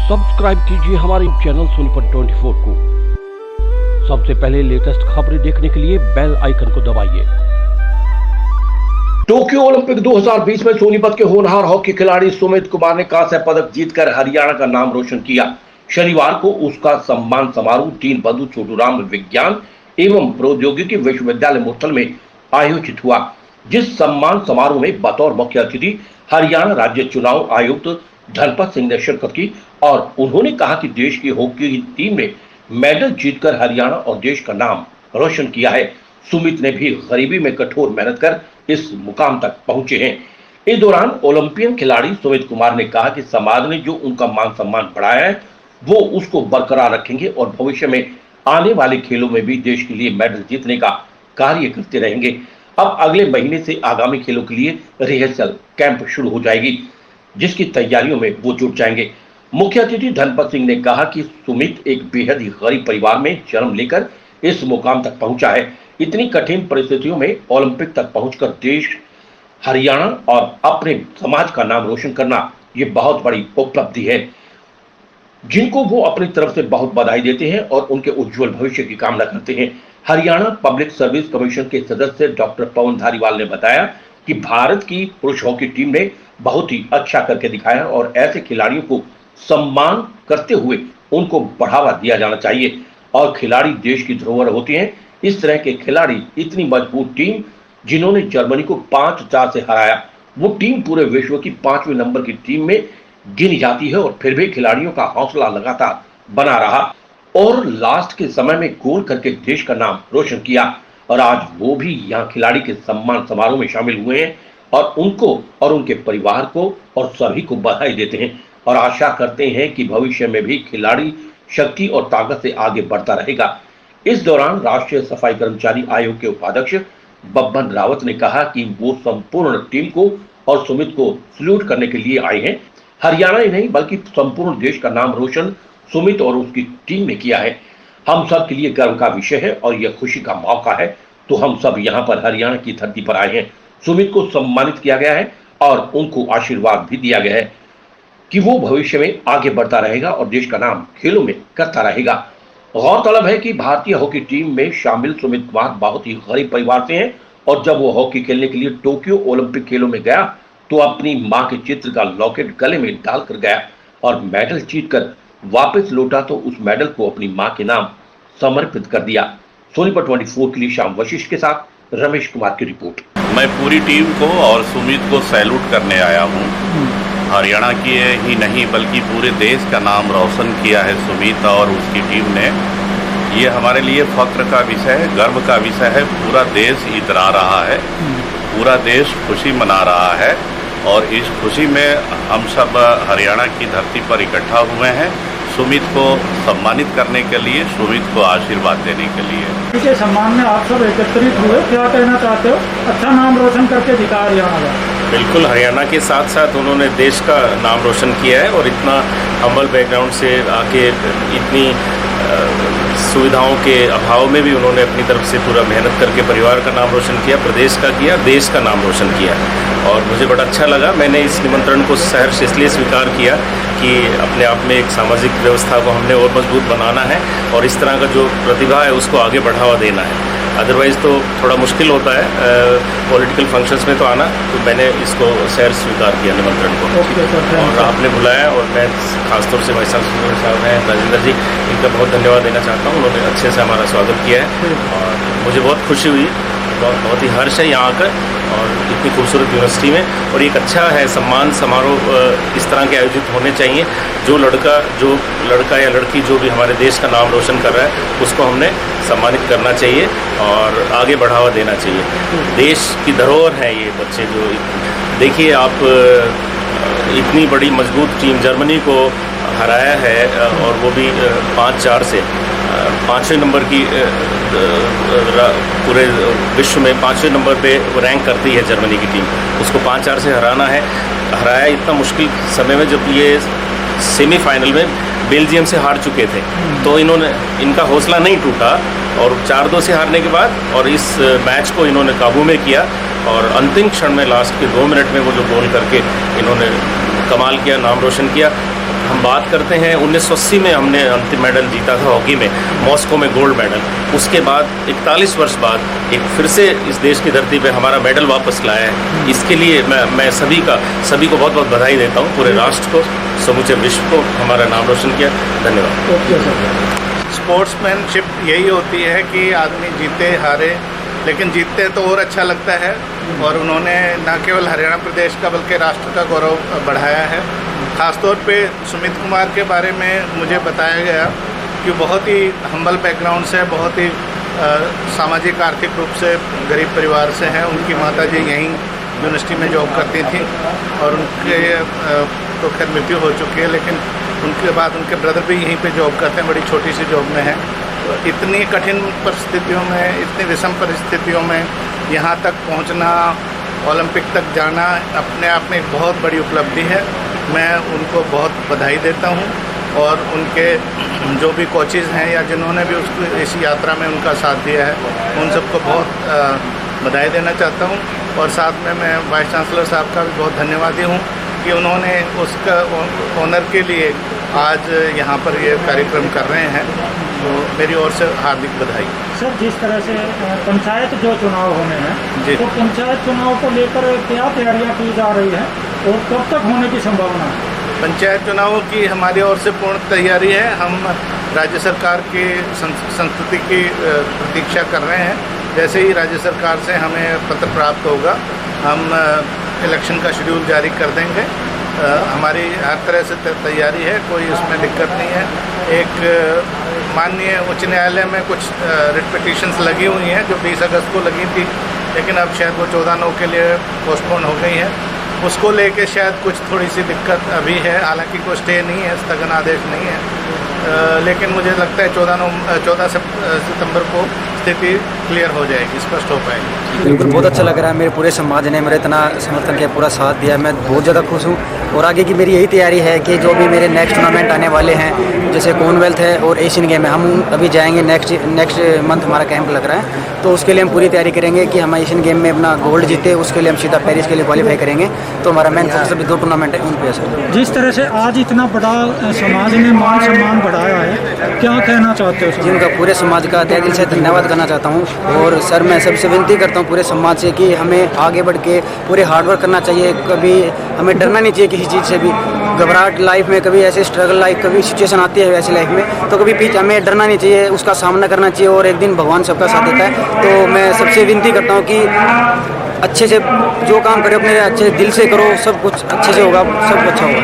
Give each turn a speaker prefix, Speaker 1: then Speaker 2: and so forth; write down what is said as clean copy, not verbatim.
Speaker 1: Subscribe कीजिए हमारे channel Sonipat 24 को। सबसे पहले लेटेस्ट खबरें देखने के लिए बेल आइकन को दबाइए।
Speaker 2: टोक्यो ओलंपिक 2020 में सोनीपत के होनहार हॉकी खिलाड़ी सुमित कुमार ने कांस्य पदक जीतकर हरियाणा का नाम रोशन किया। शनिवार को उसका सम्मान समारोह दीन बंधु छोटूराम विज्ञान एवं प्रौद्योगिकी विश्वविद्यालय मुरथल में आयोजित हुआ, जिस सम्मान समारोह में बतौर मुख्य अतिथि हरियाणा राज्य चुनाव आयुक्त धनपत सिंह ने शिरकत की और उन्होंने कहा कि देश की हॉकी टीम ने मेडल जीतकर हरियाणा और देश का नाम रोशन किया है। सुमित ने भी गरीबी में कठोर मेहनत कर इस मुकाम तक पहुंचे हैं। इस दौरान ओलंपियन खिलाड़ी सुमित कुमार ने कहा कि समाज ने जो उनका मान सम्मान बढ़ाया है वो उसको बरकरार रखेंगे और भविष्य में आने वाले खेलों में भी देश के लिए मेडल जीतने का कार्य करते रहेंगे। अब अगले महीने से आगामी खेलों के लिए रिहर्सल कैंप शुरू हो जाएगी, जिसकी तैयारियों में वो जुट जाएंगे। मुख्य अतिथि धनपत सिंह ने कहा कि सुमित एक बेहद ही गरीब परिवार में जन्म लेकर इस मुकाम तक पहुंचा है। इतनी कठिन परिस्थितियों में ओलंपिक तक पहुंचकर देश, हरियाणा और अपने समाज का नाम रोशन करना ये बहुत बड़ी उपलब्धि है, जिनको वो अपनी तरफ से बहुत बधाई देते हैं और उनके उज्जवल भविष्य की कामना करते हैं। हरियाणा पब्लिक सर्विस कमीशन के सदस्य डॉक्टर पवन धारीवाल ने बताया कि भारत की पुरुष हॉकी टीम ने बहुत ही अच्छा करके दिखाया और ऐसे खिलाड़ियों को सम्मान करते हुए उनको बढ़ावा दिया जाना चाहिए और खिलाड़ी देश की धरोहर होते हैं। इस तरह के खिलाड़ी, इतनी मजबूत टीम जिन्होंने जर्मनी को 5-4 से हराया, वो टीम पूरे विश्व की 5वें नंबर की टीम में गिनी जाती है और फिर भी खिलाड़ियों का हौसला लगातार बना रहा और लास्ट के समय में गोल करके देश का नाम रोशन किया और आज वो भी यहाँ खिलाड़ी के सम्मान समारोह में शामिल हुए हैं और उनको और उनके परिवार को और सभी को बधाई देते हैं और आशा करते हैं कि भविष्य में भी खिलाड़ी शक्ति और ताकत से आगे बढ़ता रहेगा। इस दौरान राष्ट्रीय सफाई कर्मचारी आयोग के उपाध्यक्ष बब्बन रावत ने कहा कि वो संपूर्ण टीम को और सुमित को सल्यूट करने के लिए आए हैं। हरियाणा ही नहीं बल्कि संपूर्ण देश का नाम रोशन सुमित और उसकी टीम ने किया है। हम सब के लिए गर्व का विषय है और यह खुशी का मौका है, तो हम सब यहाँ पर हरियाणा की धरती पर आए हैं। सुमित को सम्मानित किया गया है और उनको आशीर्वाद भी दिया गया है कि वो भविष्य में आगे बढ़ता रहेगा और देश का नाम खेलों में करता रहेगा। गौरतलब है कि भारतीय हॉकी टीम में शामिल सुमित कुमार बहुत ही गरीब परिवार से हैं और जब वो हॉकी खेलने के लिए टोक्यो ओलंपिक खेलों में गया तो अपनी मां के चित्र का लॉकेट गले में डालकर गया और मेडल जीतकर वापस लौटा तो उस मेडल को अपनी मां के नाम समर्पित कर दिया। सोनीपत 24 के लिए श्याम वशिष्ठ के साथ रमेश कुमार की रिपोर्ट।
Speaker 3: मैं पूरी टीम को और सुमित को सैल्यूट करने आया हूँ। हरियाणा की ही नहीं बल्कि पूरे देश का नाम रोशन किया है सुमित और उसकी टीम ने। ये हमारे लिए फख्र का विषय है, गर्व का विषय है। पूरा देश इतरा रहा है, पूरा देश खुशी मना रहा है और इस खुशी में हम सब हरियाणा की धरती पर इकट्ठा हुए हैं सुमित को सम्मानित करने के लिए, सुमित को आशीर्वाद देने के लिए।
Speaker 4: इसके सम्मान में आप सब एकत्रित हुए, क्या कहना चाहते हो? अच्छा नाम रोशन करके दिखा हरियाणा का।
Speaker 5: बिल्कुल, हरियाणा के साथ साथ उन्होंने देश का नाम रोशन किया है और इतना हम्बल बैकग्राउंड से आके इतनी सुविधाओं के अभाव में भी उन्होंने अपनी तरफ से पूरा मेहनत करके परिवार का नाम रोशन किया, प्रदेश का किया, देश का नाम रोशन किया और मुझे बड़ा अच्छा लगा। मैंने इस निमंत्रण को सहर्ष इसलिए स्वीकार किया कि अपने आप में एक सामाजिक व्यवस्था को हमने और मजबूत बनाना है और इस तरह का जो प्रतिभा है उसको आगे बढ़ावा देना है। अदरवाइज़ तो थोड़ा मुश्किल होता है पॉलिटिकल फंक्शंस में तो आना, तो मैंने इसको सहर्ष स्वीकार किया निमंत्रण को और आपने बुलाया और मैं खासतौर से वाइस चांसलर साहब हैं राजेंद्र जी, इनका बहुत धन्यवाद देना चाहता हूँ। उन्होंने अच्छे से हमारा स्वागत किया है और मुझे बहुत खुशी हुई, बहुत ही हर्ष है यहाँ आकर और इतनी खूबसूरत यूनिवर्सिटी में। और एक अच्छा है सम्मान समारोह इस तरह के आयोजित होने चाहिए। जो लड़का या लड़की जो भी हमारे देश का नाम रोशन कर रहा है उसको हमने सम्मानित करना चाहिए और आगे बढ़ावा देना चाहिए। देश की धरोहर है ये बच्चे। जो देखिए आप, इतनी बड़ी मजबूत टीम जर्मनी को हराया है और वो भी 5-4 से 5वें नंबर की पूरे विश्व में 5वें नंबर पे रैंक करती है जर्मनी की टीम। उसको 5-4 से हराया इतना मुश्किल समय में जब ये सेमीफाइनल में बेल्जियम से हार चुके थे, तो इनका हौसला नहीं टूटा और 4-2 से हारने के बाद और इस मैच को इन्होंने काबू में किया और अंतिम क्षण में लास्ट के 2 मिनट में वो जो गोल करके इन्होंने कमाल किया, नाम रोशन किया। हम बात करते हैं 1980 में हमने अंतिम मेडल जीता था हॉकी में, मॉस्को में गोल्ड मेडल। उसके बाद 41 वर्ष बाद एक फिर से इस देश की धरती पे हमारा मेडल वापस लाया है। इसके लिए मैं सभी को बहुत बहुत बधाई देता हूँ, पूरे राष्ट्र को, समूचे विश्व को हमारा नाम रोशन किया। धन्यवाद।
Speaker 6: स्पोर्ट्समैनशिप यही होती है कि आदमी जीते हारे, लेकिन जीतते तो और अच्छा लगता है। और उन्होंने न केवल हरियाणा प्रदेश का बल्कि राष्ट्र का गौरव बढ़ाया है। ख़ासतौर पे सुमित कुमार के बारे में मुझे बताया गया कि बहुत ही हम्बल बैकग्राउंड से, बहुत ही सामाजिक आर्थिक रूप से गरीब परिवार से हैं। उनकी माताजी यहीं यूनिवर्सिटी में जॉब करती थी और उनके तो खैर मृत्यु हो चुकी है, लेकिन उनके बाद उनके ब्रदर भी यहीं पे जॉब करते हैं, बड़ी छोटी सी जॉब में है। तो इतनी कठिन परिस्थितियों में, इतनी विषम परिस्थितियों में यहाँ तक पहुँचना, ओलंपिक तक जाना अपने आप में एक बहुत बड़ी उपलब्धि है। मैं उनको बहुत बधाई देता हूँ और उनके जो भी कोचेज़ हैं या जिन्होंने भी उसको इस यात्रा में उनका साथ दिया है, उन सबको बहुत बधाई देना चाहता हूँ। और साथ में मैं वाइस चांसलर साहब का भी बहुत धन्यवादी हूँ कि उन्होंने उसका ऑनर के लिए आज यहाँ पर ये कार्यक्रम कर रहे हैं। तो मेरी ओर से हार्दिक बधाई।
Speaker 4: सर, जिस तरह से पंचायत जो चुनाव होने हैं, तो पंचायत चुनाव को लेकर क्या तैयारियां की जा रही हैं और कब तक होने की संभावना है?
Speaker 6: पंचायत चुनावों की हमारी ओर से पूर्ण तैयारी है। हम राज्य सरकार की संस्तुति की प्रतीक्षा कर रहे हैं। जैसे ही राज्य सरकार से हमें पत्र प्राप्त होगा, हम इलेक्शन का शेड्यूल जारी कर देंगे। हमारी हर तरह से तैयारी है, कोई उसमें दिक्कत नहीं है। एक माननीय उच्च न्यायालय में कुछ रिट पिटीशंस लगी हुई हैं जो 20 अगस्त को लगी थी, लेकिन अब शायद वो 14/9 के लिए पोस्टपोन हो गई है। उसको लेके शायद कुछ थोड़ी सी दिक्कत अभी है, हालांकि कोई स्टे नहीं है, स्थगन आदेश नहीं है, लेकिन मुझे लगता है 14 सितंबर को स्थिति क्लियर हो जाएगी, स्पष्ट हो पाएगी।
Speaker 7: बिल्कुल, बहुत अच्छा लग रहा है। मेरे पूरे समाज ने मेरा इतना समर्थन किया, पूरा साथ दिया, मैं बहुत ज़्यादा खुश हूँ। और आगे की मेरी यही तैयारी है कि जो भी मेरे नेक्स्ट टूर्नामेंट आने वाले हैं, जैसे कॉमनवेल्थ है और एशियन गेम है, हम अभी जाएंगे। नेक्स्ट मंथ हमारा कैंप लग रहा है, तो उसके लिए हम पूरी तैयारी करेंगे कि हम एशियन गेम में अपना गोल्ड जीते। उसके लिए हम सीधा पेरिस के लिए क्वालिफाई करेंगे। तो हमारा मेन फोकस अभी 2 टूर्नामेंट है, उन पे सर।
Speaker 4: जिस तरह से आज इतना बड़ा समाज ने मान सम्मान बढ़ाया है, क्या कहना चाहते हो?
Speaker 7: जिनका पूरे समाज का तहे दिल से धन्यवाद करना चाहता हूँ। और सर, मैं सबसे विनती करता हूँ पूरे समाज से कि हमें आगे बढ़ के पूरे हार्डवर्क करना चाहिए। कभी हमें डरना नहीं चाहिए किसी चीज़ से भी। घबराहट लाइफ में, कभी ऐसे स्ट्रगल लाइफ, कभी सिचुएशन आती है वैसे लाइफ में, तो कभी पीछे हमें डरना नहीं चाहिए, उसका सामना करना चाहिए और एक दिन भगवान सबका साथ देता है। तो मैं सबसे विनती करता हूँ कि अच्छे से जो काम करो अपने अच्छे दिल से करो, सब कुछ अच्छे से होगा, सब कुछ अच्छा होगा।